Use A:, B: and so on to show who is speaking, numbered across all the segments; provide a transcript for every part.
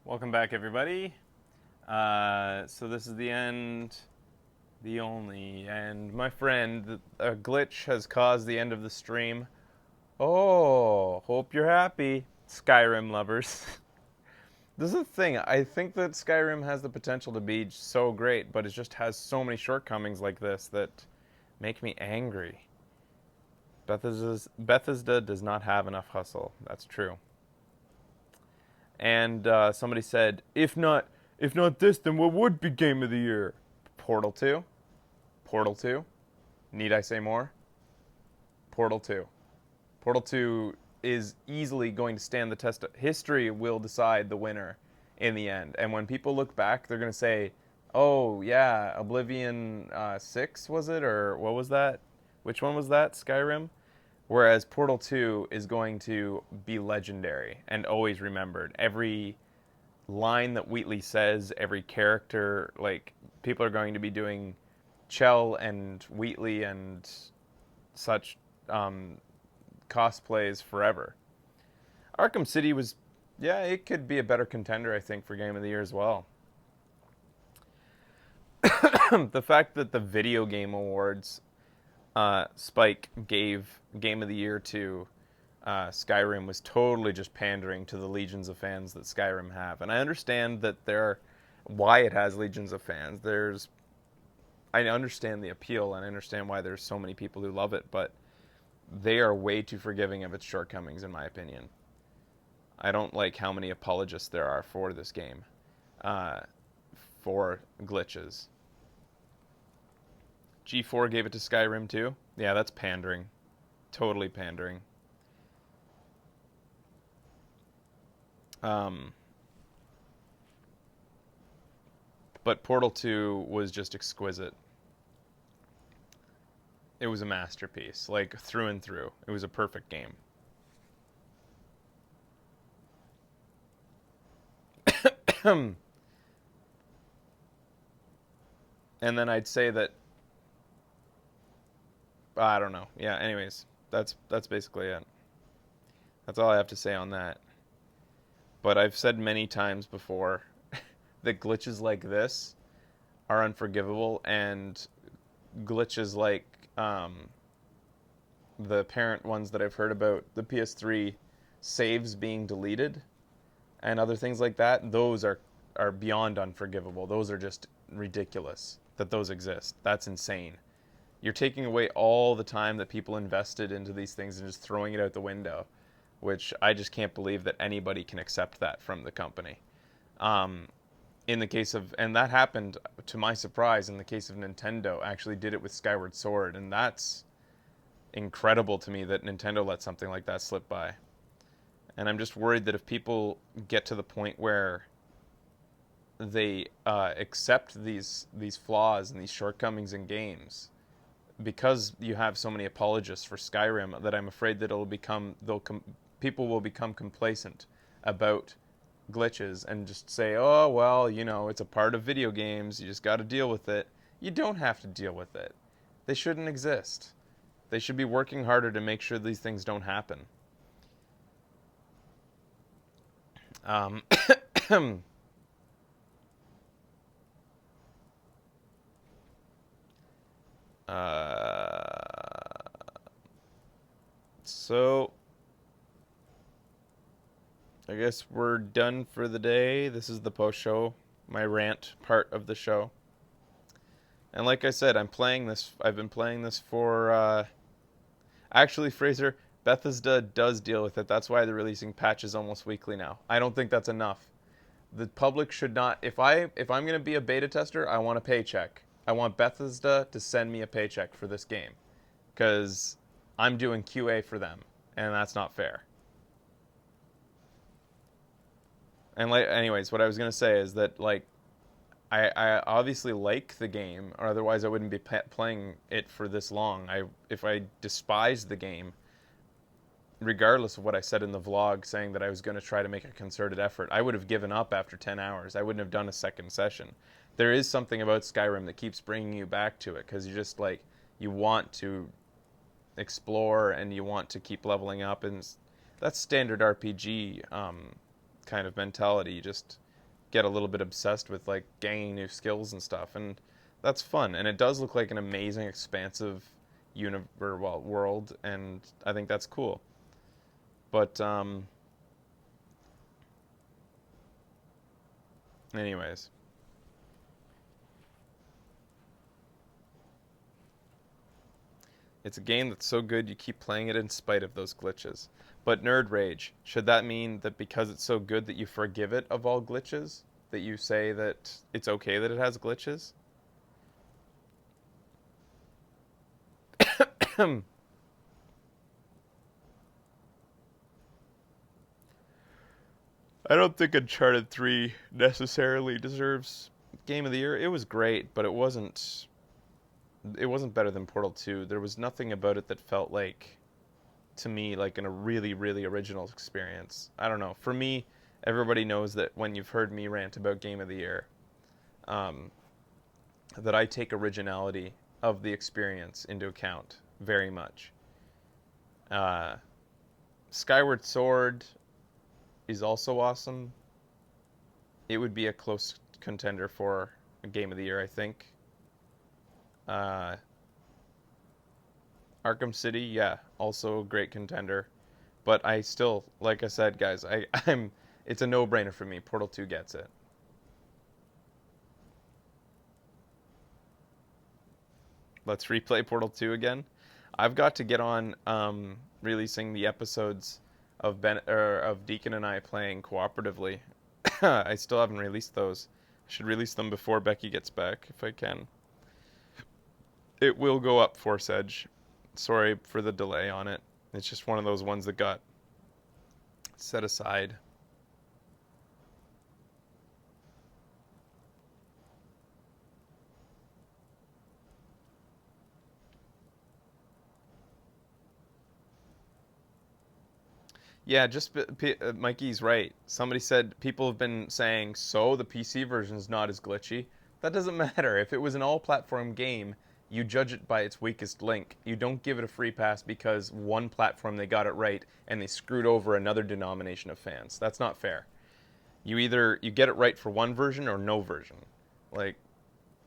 A: Welcome back, everybody. So this is the end, the only, and my friend, a glitch has caused the end of the stream. Oh, hope you're happy, Skyrim lovers. This is the thing. I think that Skyrim has the potential to be so great, but it just has so many shortcomings like this that make me angry. Bethesda does not have enough hustle. That's true. And somebody said, if not this, then what would be game of the year? Portal 2. Portal 2. Need I say more? Portal 2. Portal 2 is easily going to stand the test. History will decide the winner in the end. And when people look back, they're going to say, oh, yeah, Oblivion 6, was it? Or what was that? Which one was that? Skyrim? Whereas Portal 2 is going to be legendary and always remembered. Every line that Wheatley says, every character, like, people are going to be doing Chell and Wheatley and such cosplays forever. Arkham City was, yeah, it could be a better contender, I think, for Game of the Year as well. The fact that the Video Game Awards, Spike gave Game of the Year to Skyrim was totally just pandering to the legions of fans that Skyrim have. And I understand that why it has legions of fans. I understand the appeal and I understand why there's so many people who love it, but they are way too forgiving of its shortcomings, in my opinion. I don't like how many apologists there are for this game, for glitches. G4 gave it to Skyrim too. Yeah, that's pandering. Totally pandering. But Portal 2 was just exquisite. It was a masterpiece, like through and through. It was a perfect game. And then I'd say that I don't know. Yeah, anyways, that's basically it. That's all I have to say on that. But I've said many times before that glitches like this are unforgivable, and glitches like the apparent ones that I've heard about, the PS3 saves being deleted and other things like that, those are beyond unforgivable. Those are just ridiculous that those exist. That's insane. You're taking away all the time that people invested into these things and just throwing it out the window, which I just can't believe that anybody can accept that from the company. In the case of, and that happened to my surprise, in the case of Nintendo, actually did it with Skyward Sword, and that's incredible to me that Nintendo let something like that slip by. And I'm just worried that if people get to the point where they accept these flaws and these shortcomings in games, because you have so many apologists for Skyrim, that I'm afraid that people will become complacent about glitches and just say, oh, well, it's a part of video games. You just got to deal with it. You don't have to deal with it. They shouldn't exist. They should be working harder to make sure these things don't happen. So I guess we're done for the day. This is the post show, my rant part of the show. And like I said, I've been playing this for actually, Fraser, Bethesda does deal with it. That's why they're releasing patches almost weekly now. I don't think that's enough. The public should not, if I'm going to be a beta tester, I want a paycheck. I want Bethesda to send me a paycheck for this game, cuz I'm doing QA for them, and that's not fair. And anyways, what I was gonna say is that I obviously like the game, or otherwise I wouldn't be playing it for this long. If I despised the game, regardless of what I said in the vlog, saying that I was going to try to make a concerted effort, I would have given up after 10 hours. I wouldn't have done a second session. There is something about Skyrim that keeps bringing you back to it, because you just you want to explore and you want to keep leveling up, and that's standard RPG kind of mentality. You just get a little bit obsessed with like gaining new skills and stuff, and that's fun. And it does look like an amazing, expansive world, and I think that's cool. But anyways, it's a game that's so good you keep playing it in spite of those glitches. But Nerd Rage, should that mean that because it's so good that you forgive it of all glitches? That you say that it's okay that it has glitches? I don't think Uncharted 3 necessarily deserves Game of the Year. It was great, but it wasn't better than Portal 2. There was nothing about it that felt like, to me, like in a really, really original experience. I don't know. For me, everybody knows that when you've heard me rant about Game of the Year, um, that I take originality of the experience into account very much. Uh, Skyward Sword is also awesome. It would be a close contender for a Game of the Year, I think. Uh, Arkham City, yeah, also a great contender. But I still, like I said, guys, I'm it's a no-brainer for me. Portal 2 gets it. Let's replay Portal 2 again. I've got to get on releasing the episodes of Deacon and I playing cooperatively. I still haven't released those. I should release them before Becky gets back if I can. It will go up, Force Edge. Sorry for the delay on it. It's just one of those ones that got set aside. Yeah, Mikey's right. Somebody said people have been saying, so the PC version is not as glitchy. That doesn't matter. If it was an all-platform game, you judge it by its weakest link. You don't give it a free pass because one platform they got it right and they screwed over another denomination of fans. That's not fair. You get it right for one version or no version. Like,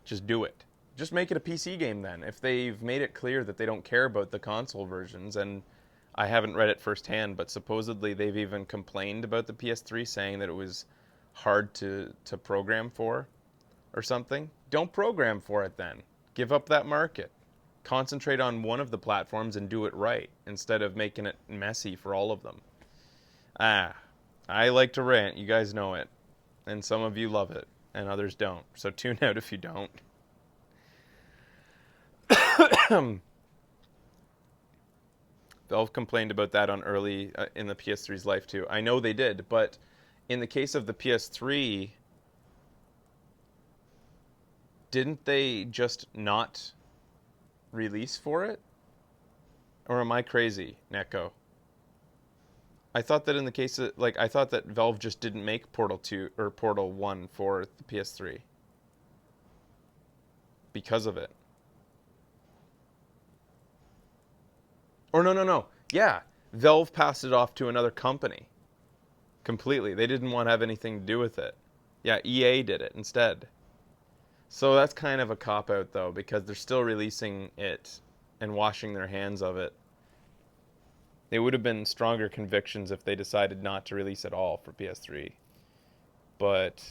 A: just do it. Just make it a PC game then. If they've made it clear that they don't care about the console versions, and I haven't read it firsthand, but supposedly they've even complained about the PS3, saying that it was hard to program for or something. Don't program for it then. Give up that market. Concentrate on one of the platforms and do it right instead of making it messy for all of them. I like to rant. You guys know it. And some of you love it and others don't. So tune out if you don't. Valve complained about that on early in the PS3's life too. I know they did, but in the case of the PS3, didn't they just not release for it? Or am I crazy, Neko? I thought that in the case of, like, I thought that Valve just didn't make Portal 2 or Portal 1 for the PS3 because of it. Or no, no, no. Yeah, Valve passed it off to another company completely. They didn't want to have anything to do with it. Yeah, EA did it instead. So that's kind of a cop-out, though, because they're still releasing it and washing their hands of it. They would have been stronger convictions if they decided not to release at all for PS3. But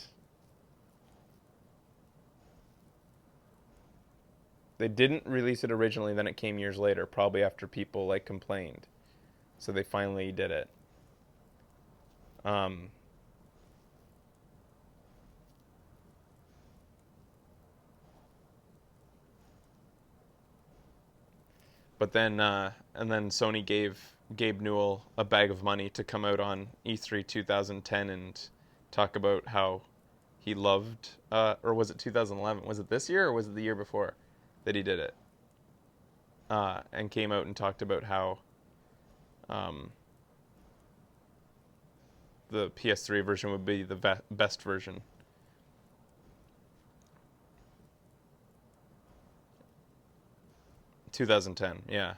A: they didn't release it originally, then it came years later, probably after people like complained. So they finally did it. But then and then Sony gave Gabe Newell a bag of money to come out on E3 2010 and talk about how he loved, or was it 2011? Was it this year or was it the year before that he did it? And came out and talked about how the PS3 version would be the best version. (2010), yeah.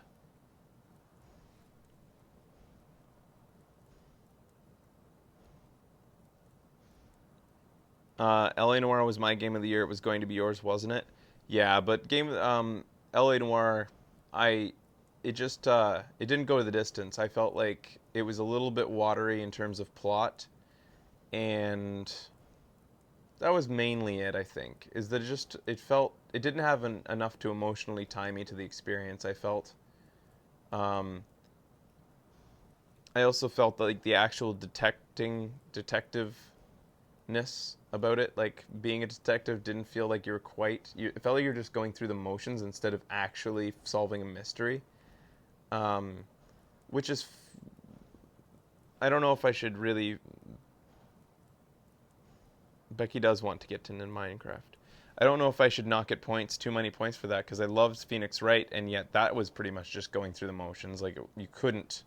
A: LA Noire was my game of the year. It was going to be yours, wasn't it? Yeah, but LA Noire, I it didn't go to the distance. I felt like it was a little bit watery in terms of plot, and that was mainly it. I think is that it didn't have enough to emotionally tie me to the experience. Um, I also felt like the actual detectiveness about it, like being a detective, didn't feel like you were it felt like you were just going through the motions instead of actually solving a mystery. Um, which is, I don't know if I should really. Becky does want to get into Minecraft. I don't know if I should not get too many points for that, because I loved Phoenix Wright, and yet that was pretty much just going through the motions. Like you couldn't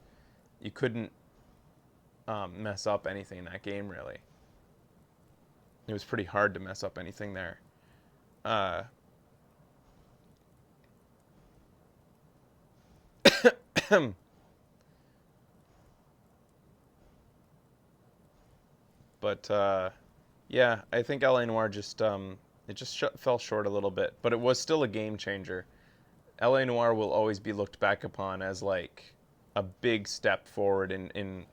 A: mess up anything in that game really. It was pretty hard to mess up anything there. Uh, but yeah, I think LA Noir fell short a little bit, but it was still a game changer. LA Noir will always be looked back upon as like a big step forward in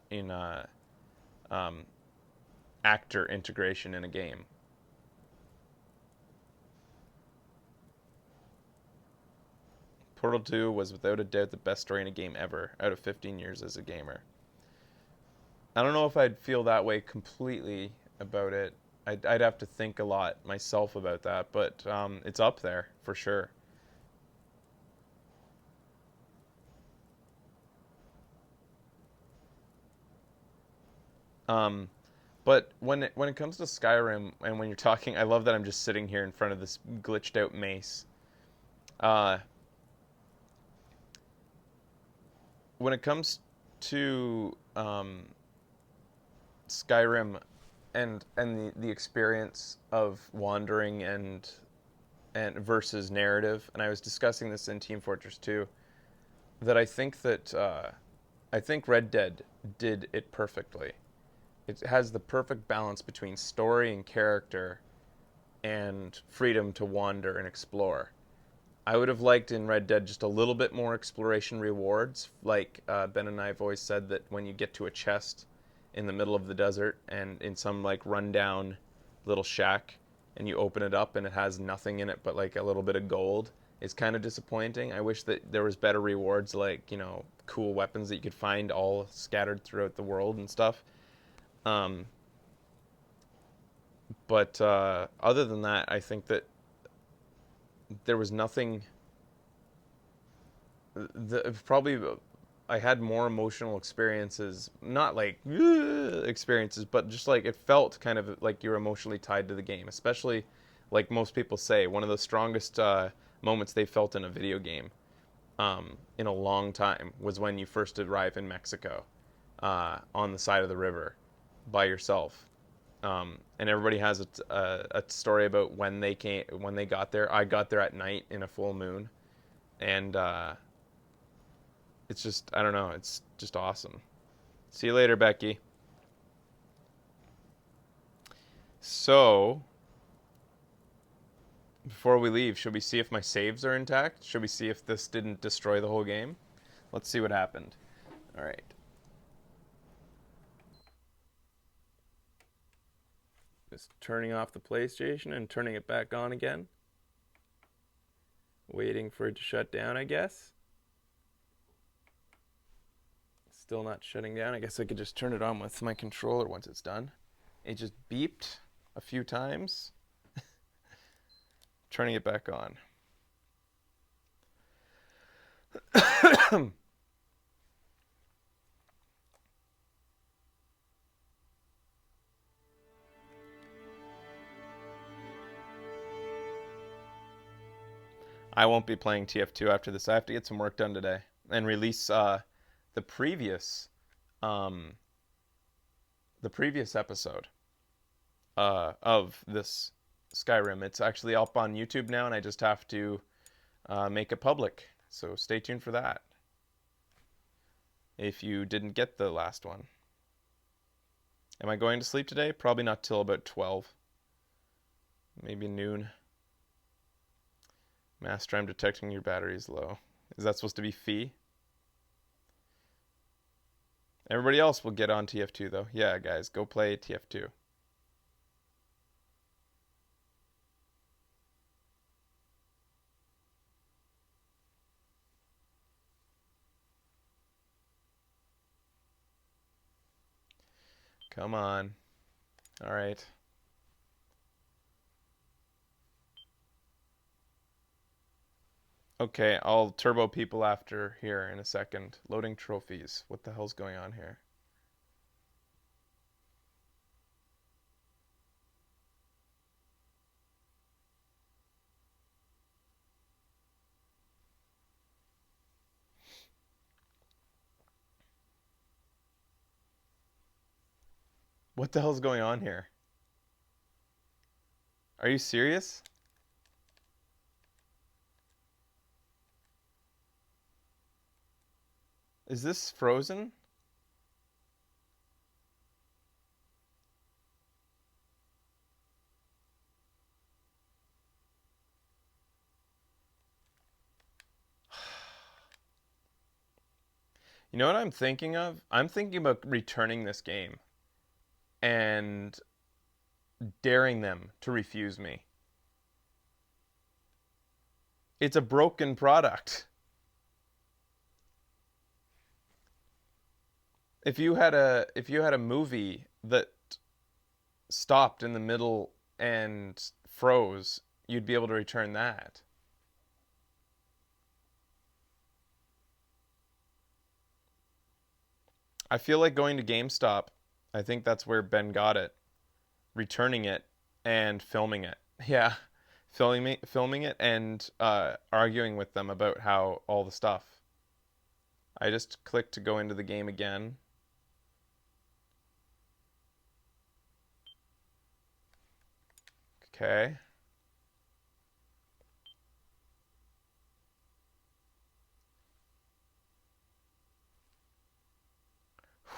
A: um, actor integration in a game. Portal 2 was without a doubt the best story in a game ever out of 15 years as a gamer. I don't know if I'd feel that way completely about it. I'd have to think a lot myself about that, but it's up there for sure. Um, but when it comes to Skyrim, and when you're talking, I love that I'm just sitting here in front of this glitched out mace. Uh, when it comes to Skyrim and the experience of wandering and versus narrative, and I was discussing this in Team Fortress 2, that I think Red Dead did it perfectly. It has the perfect balance between story and character and freedom to wander and explore. I would have liked in Red Dead just a little bit more exploration rewards. Like Ben and I have always said that when you get to a chest in the middle of the desert and in some like rundown little shack and you open it up and it has nothing in it but like a little bit of gold, it's kind of disappointing. I wish that there was better rewards, like, cool weapons that you could find all scattered throughout the world and stuff. Um, but other than that, I think that there was nothing. Probably I had more emotional experiences, not like experiences, but just like it felt kind of like you're emotionally tied to the game, especially like most people say, one of the strongest moments they felt in a video game in a long time was when you first arrive in Mexico on the side of the river by yourself. And everybody has a story about when they got there. I got there at night in a full moon, and it's just, I don't know, it's just awesome. See you later, Becky. So, before we leave, should we see if my saves are intact? Should we see if this didn't destroy the whole game? Let's see what happened. All right. Just turning off the PlayStation and turning it back on again. Waiting for it to shut down, I guess. Still not shutting down. I guess I could just turn it on with my controller once it's done. It just beeped a few times. Turning it back on. I won't be playing TF2 after this. I have to get some work done today and release the previous um, the previous episode of this Skyrim. It's actually up on YouTube now, and I just have to make it public. So stay tuned for that. If you didn't get the last one. Am I going to sleep today? Probably not till about 12. Maybe noon. Master, I'm detecting your battery's low. Is that supposed to be fee? Everybody else will get on TF2 though. Yeah, guys, go play TF2. Come on. All right. Okay, I'll turbo people after here in a second. Loading trophies. What the hell's going on here? What the hell's going on here? Are you serious? Is this frozen? You know what I'm thinking of? I'm thinking about returning this game and daring them to refuse me. It's a broken product. If you had a movie that stopped in the middle and froze, you'd be able to return that. I feel like going to GameStop. I think that's where Ben got it. Returning it and filming it. Yeah, filming it and arguing with them about how all the stuff. I just clicked to go into the game again. Okay.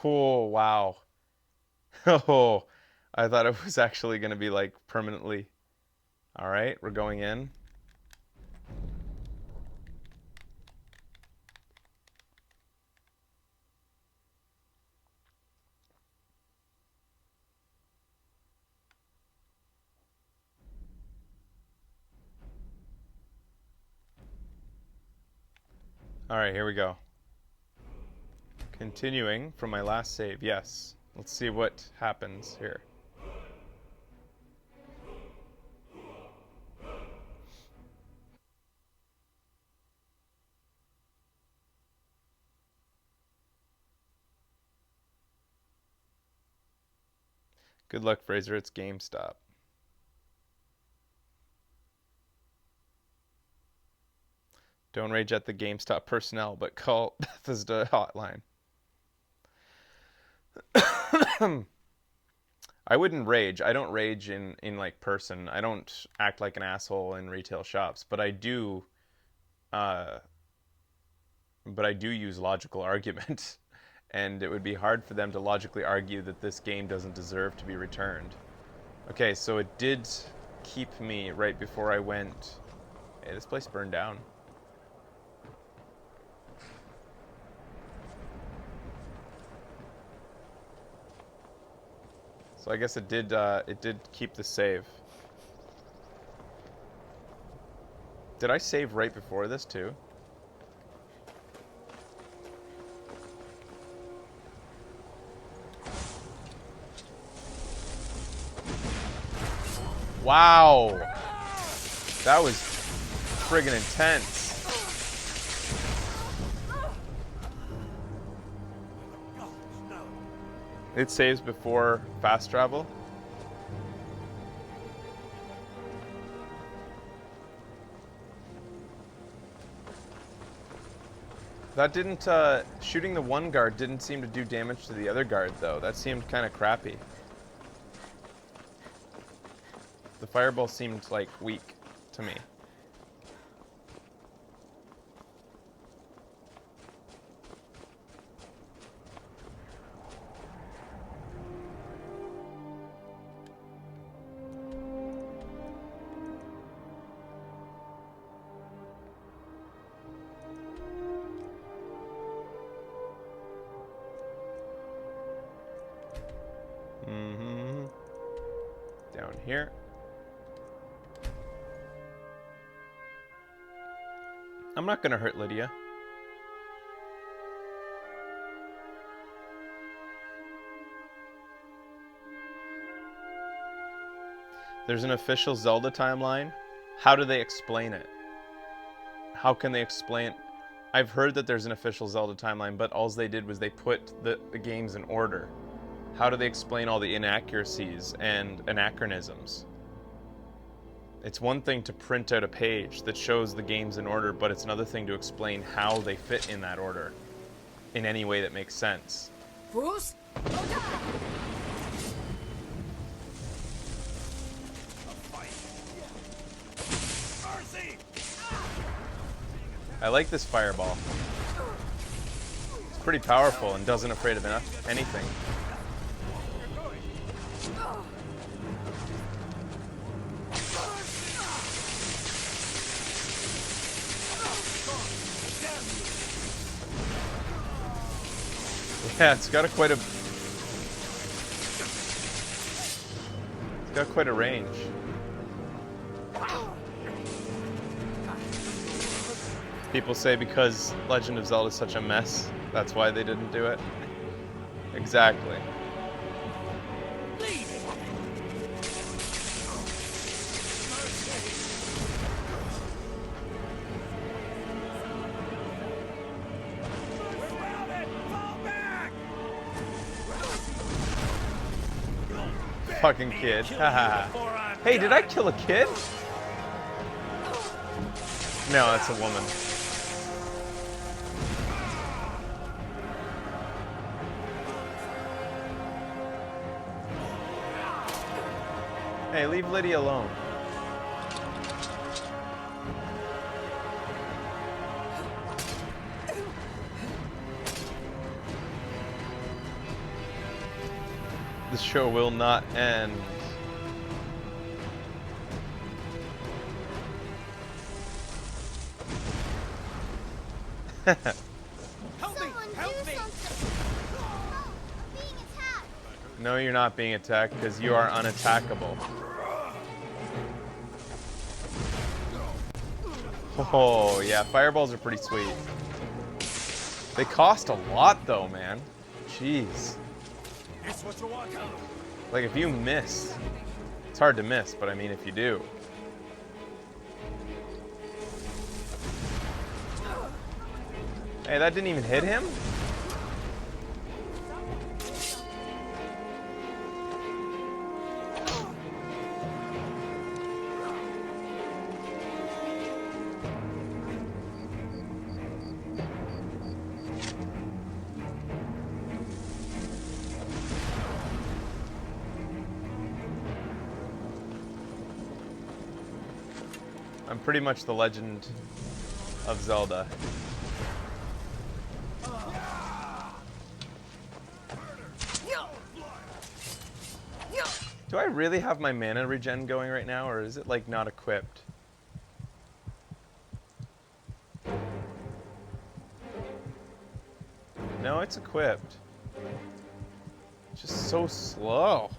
A: Oh, wow. Oh, I thought it was actually going to be like permanently. All right, we're going in. All right, here we go. Continuing from my last save. Yes. Let's see what happens here. Good luck, Fraser. It's GameStop. Don't rage at the GameStop personnel, but call Bethesda hotline. I wouldn't rage. I don't rage in like person. I don't act like an asshole in retail shops, uh, but I do use logical argument, and it would be hard for them to logically argue that this game doesn't deserve to be returned. Okay, so it did keep me right before I went. Hey, this place burned down. So I guess it did keep the save. Did I save right before this too? Wow. That was friggin' intense. It saves before fast travel. That didn't, shooting the one guard didn't seem to do damage to the other guard, though. That seemed kind of crappy. The fireball seemed, like, weak to me. here. I'm not gonna hurt Lydia. There's an official Zelda timeline. How do they explain it? How can they explain... I've heard that there's an official Zelda timeline, but all they did was they put the games in order. How do they explain all the inaccuracies and anachronisms? It's one thing to print out a page that shows the games in order, but it's another thing to explain how they fit in that order in any way that makes sense.
B: Bruce?
A: I like this fireball. It's pretty powerful and doesn't afraid of anything. Yeah, it's got quite a range. People say because Legend of Zelda is such a mess, that's why they didn't do it. Exactly. Fucking kid. Haha. Hey, did I kill a kid? No, that's a woman. Hey, leave Lydia alone. The show will not end.
B: Help me! Help me! Oh, I'm being attacked.
A: No, you're not being attacked because you are unattackable. Oh, yeah, fireballs are pretty sweet. They cost a lot though, man. Jeez. Like if you miss, it's hard to miss, but I mean if you do. Hey, that didn't even hit him? I'm pretty much the Legend of Zelda. Do I really have my mana regen going right now, or is it like not equipped? No, it's equipped. It's just so slow.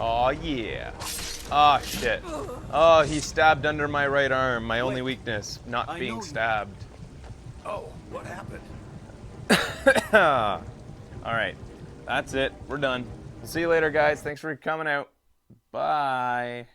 A: Oh yeah. Oh shit. Oh, he stabbed under my right arm. My only weakness, not being stabbed.
C: Oh, what happened?
A: Alright. That's it. We're done. We'll see you later, guys. Thanks for coming out. Bye.